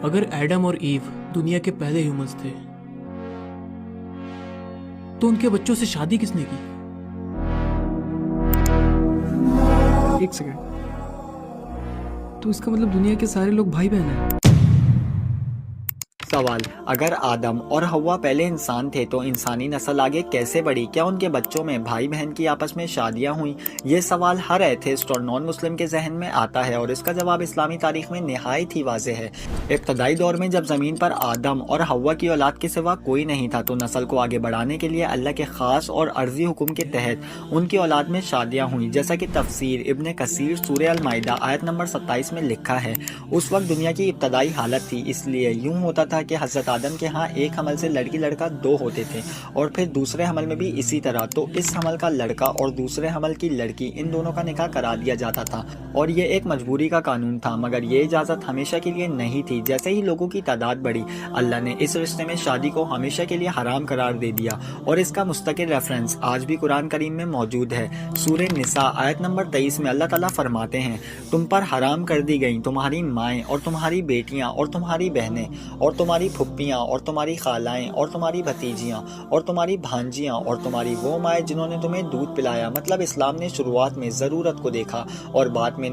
اگر ایڈم اور ایو دنیا کے پہلے ہیومنز تھے تو ان کے بچوں سے شادی کس نے کی؟ ایک سیکنڈ، تو اس کا مطلب دنیا کے سارے لوگ بھائی بہن ہیں؟ سوال: اگر آدم اور حوا پہلے انسان تھے تو انسانی نسل آگے کیسے بڑھی؟ کیا ان کے بچوں میں بھائی بہن کی آپس میں شادیاں ہوئیں؟ یہ سوال ہر ایتھسٹ اور نان مسلم کے ذہن میں آتا ہے، اور اس کا جواب اسلامی تاریخ میں نہایت ہی واضح ہے۔ ابتدائی دور میں جب زمین پر آدم اور حوا کی اولاد کے سوا کوئی نہیں تھا، تو نسل کو آگے بڑھانے کے لیے اللہ کے خاص اور عرضی حکم کے تحت ان کی اولاد میں شادیاں ہوئیں، جیسا کہ تفسیر ابن کثیر سورہ المائدہ آیت نمبر 27 میں لکھا ہے۔ اس وقت دنیا کی ابتدائی حالت تھی، اس لیے یوں ہوتا تھا کہ حضرت آدم کے ہاں ایک حمل سے لڑکی لڑکا دو ہوتے تھے، اور پھر دوسرے حمل میں بھی اسی طرح، تو اس حمل کا لڑکا اور دوسرے حمل کی لڑکی، ان دونوں کا نکاح کرا دیا جاتا تھا، اور یہ ایک مجبوری کا قانون تھا، مگر یہ اجازت ہمیشہ کے لیے نہیں تھی۔ جیسے ہی لوگوں کی تعداد بڑھی، اللہ نے اس رشتے میں شادی کو ہمیشہ کے لیے حرام قرار دے دیا، اور اس کا مستقل ریفرنس آج بھی قرآن کریم میں موجود ہے۔ سورہ نساء آیت نمبر 23 میں اللہ تعالیٰ فرماتے ہیں: تم پر حرام کر دی گئیں تمہاری مائیں اور تمہاری بیٹیاں اور تمہاری بہنیں اور تمہاری پھپھیاں اور تمہاری خالائیں اور تمہاری بھتیجیاں اور تمہاری بھانجیاں اور تمہاری وہ مائیں جنہوں نے تمہیں دودھ پلایا۔ مطلب اسلام نے شروعات میں ضرورت کو دیکھا اور بعد میں